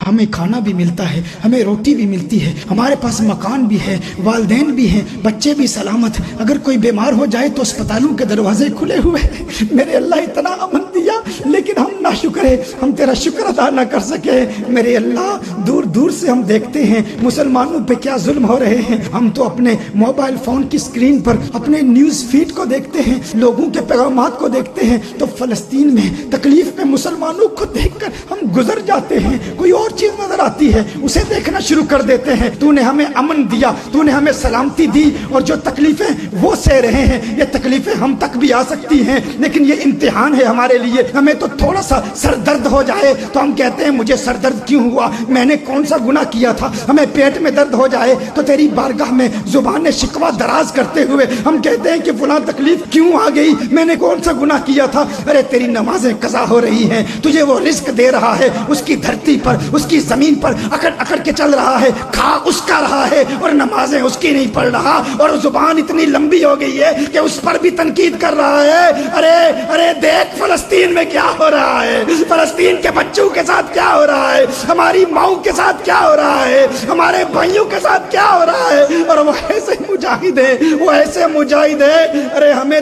ہمیں کھانا بھی ملتا ہے، ہمیں روٹی بھی ملتی ہے، ہمارے پاس مکان بھی ہے، والدین بھی ہیں، بچے بھی سلامت۔ اگر کوئی بیمار ہو جائے تو اسپتالوں کے دروازے کھلے ہوئے ہیں۔ میرے اللہ اتنا امن دیا، لیکن ہم ناشکر ہیں، ہم تیرا شکر ادا نہ کر سکے۔ میرے اللہ دور دور سے ہم دیکھتے ہیں مسلمانوں پہ کیا ظلم ہو رہے ہیں۔ ہم تو اپنے موبائل فون کی اسکرین پر اپنے نیوز فیڈ کو دیکھتے ہیں، لوگوں کے پیغامات کو دیکھتے ہیں، تو فلسطین میں تکلیف میں مسلمانوں کو دیکھ کر ہم گزر جاتے ہیں۔ کوئی اور چیز نظر آتی ہے، اسے دیکھنا شروع کر دیتے ہیں۔ تو نے ہمیں امن دیا، تو نے ہمیں سلامتی دی، اور جو تکلیفیں وہ سہ رہے ہیں، یہ تکلیفیں ہم تک بھی آ سکتی ہیں، لیکن یہ امتحان ہے ہمارے لیے۔ ہمیں تو تھوڑا سا سر درد ہو جائے تو ہم کہتے ہیں مجھے سر درد کیوں ہوا، میں نے کون سا گناہ کیا تھا۔ ہمیں پیٹ میں درد ہو جائے تو تیری بارگاہ میں زبان شکوہ دراز کرتے ہوئے ہم کہتے ہیں کہ فلاں تکلیف کیوں آ گئی، میں نے کون سا گناہ کیا تھا۔ ارے تیری نمازیں قضا ہو رہی ہیں، تجھے وہ رزق دے رہا ہے، اس کی دھرتی پر، اس کی زمین پر اکڑ اکڑ کے چل رہا ہے، کھا اس کا رہا ہے، اور نمازیں اس کی نہیں پڑھ رہا، اور زبان اتنی لمبی ہو گئی ہے کہ اس پر بھی تنقید کر رہا ہے۔ ارے دیکھ فلسطین میں کیا ہو رہا ہے، فلسطین کے بچوں کے ساتھ کیا ہو رہا ہے، ہماری ماؤں کے ساتھ کیا ہو رہا ہے، ہمارے بھائیوں کے ساتھ کیا ہو رہا ہے، اور وہ ایسے مجاہد ہیں، وہ ایسے مجاہد ہیں۔ ارے ہمیں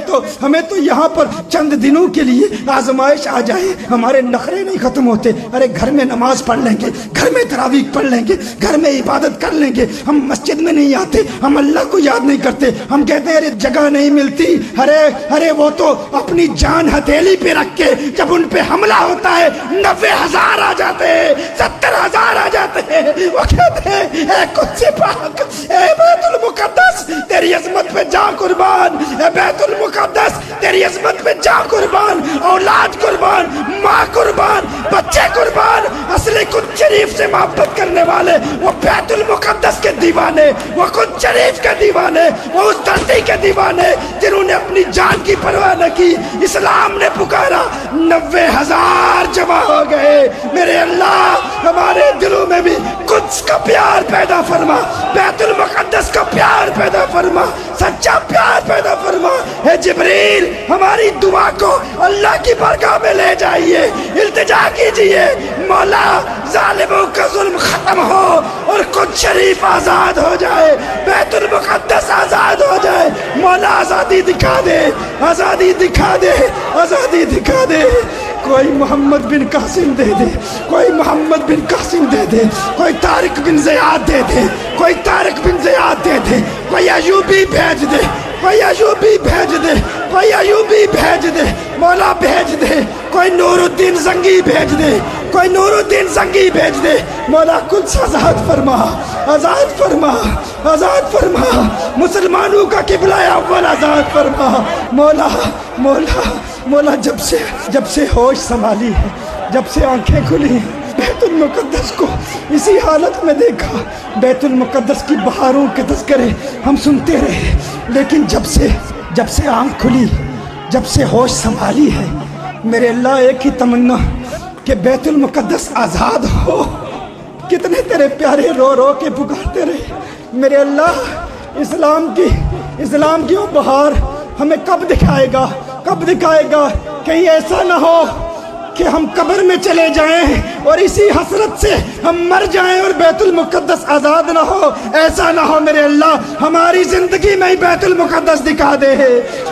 تو یہاں پر چند دنوں کے لیے آزمائش آ جائے، ہمارے نخرے نہیں ختم ہوتے۔ ارے گھر میں نماز پڑھ لیں گے، گھر میں تراویح پڑھ لیں گے، گھر میں عبادت کر لیں گے، ہم مسجد میں نہیں آتے، ہم اللہ کو یاد نہیں کرتے، ہم کہتے ہیں ارے جگہ نہیں ملتی۔ ارے وہ تو اپنی جان ہتھیلی پہ رکھ کے جب ان پہ حملہ ہوتا ہے 90,000 آ جاتے ہیں، 70,000 آ جاتے ہیں، وہ کہتے ہیں اے قدس پاک، اے بیت المقدس تیری عظمت پہ جا قربان، اے بیت المقدس تیری عظمت پہ جا قربان، اولاد قربان، ماں قربان، بچے قربان۔ اصلی قدس شریف سے محبت کرنے والے وہ بیت المقدس کے دیوانے، وہ قدس شریف کے دیوانے، وہ اس دھرتی کے دیوانے جنہوں نے اپنی جان کی پرواہ نہ کی۔ اسلام نے پکارا، 90,000 جمع ہو گئے۔ میرے اللہ ہمارے دلوں میں بھی قدس کا پیار پیدا فرما، بیت المقدس کا پیار پیدا فرما، سچا پیار پیدا فرما۔ اے جبریل ہماری دعا کو اللہ کی بارگاہ میں لے جائیے، التجا کیجئے، مولا ظالموں کا ظلم ختم ہو اور قدس شریف آزاد ہو جائے، بیت المقدس آزاد ہو جائے۔ مولا آزادی دکھا دے، آزادی دکھا دے، آزادی دکھا دے۔ کوئی محمد بن قاسم دے دے، کوئی محمد بن قاسم دے دے، کوئی طارق بن زیاد دے دے، کوئی طارق بن زیاد دے دے، کوئی ایوبی بھیج دے، کوئی ایوبی بھیج دے، کوئی ایوبی بھیج دے، مولا بھیج دے، کوئی نور الدین زنگی بھیج دے، کوئی نور الدین زنگی بھیج دے۔ مولا قدس آزاد فرما، آزاد فرما، آزاد فرما، مسلمانوں کا قبلہ اول آزاد فرما۔ مولا مولا مولا جب سے ہوش سنبھالی ہے، جب سے آنکھیں کھلی ہیں، بیت المقدس کو اسی حالت میں دیکھا۔ بیت المقدس کی بہاروں کے تذکرے ہم سنتے رہے، لیکن جب سے آنکھ کھلی، جب سے ہوش سنبھالی ہے، میرے اللہ ایک ہی تمنا کہ بیت المقدس آزاد ہو۔ کتنے تیرے پیارے رو رو کے پکارتے رہے۔ میرے اللہ اسلام کی وہ بہار ہمیں کب دکھائے گا، کب دکھائے گا؟ کہیں ایسا نہ ہو کہ ہم قبر میں چلے جائیں اور اسی حسرت سے ہم مر جائیں اور بیت المقدس آزاد نہ ہو۔ ایسا نہ ہو میرے اللہ، ہماری زندگی میں ہی بیت المقدس دکھا دے،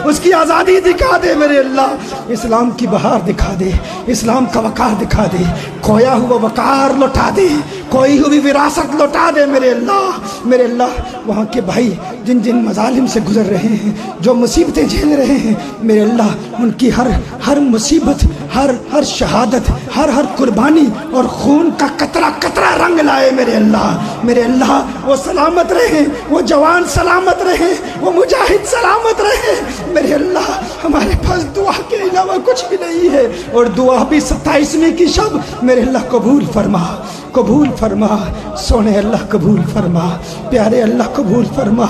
اس کی آزادی دکھا دے میرے اللہ، اسلام کی بہار دکھا دے، اسلام کا وقار دکھا دے، کھویا ہوا وقار لوٹا دے، کھوئی ہوئی وراثت لوٹا دے میرے اللہ۔ میرے اللہ وہاں کے بھائی جن مظالم سے گزر رہے ہیں، جو مصیبتیں جھیل رہے ہیں، میرے اللہ ان کی ہر مصیبت، ہر شہادت، ہر قربانی اور خون کا قطرہ قطرہ رنگ لائے میرے اللہ۔ میرے اللہ وہ سلامت رہیں، وہ جوان سلامت رہیں، وہ مجاہد سلامت رہیں۔ میرے اللہ ہمارے پاس دعا کے علاوہ کچھ بھی نہیں ہے، اور دعا بھی 27ویں کی شب میرے اللہ قبول فرما، قبول فرما، سونے اللہ قبول فرما، پیارے اللہ قبول فرما۔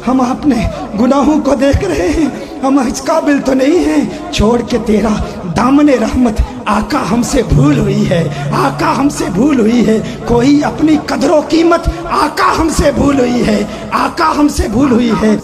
ہم اپنے گناہوں کو دیکھ رہے ہیں، ہم اس قابل تو نہیں ہیں، چھوڑ کے تیرا دامن رحمت آقا ہم سے بھول ہوئی ہے، آقا ہم سے بھول ہوئی ہے، کوئی اپنی قدر و قیمت آقا ہم سے بھول ہوئی ہے، آقا ہم سے بھول ہوئی ہے۔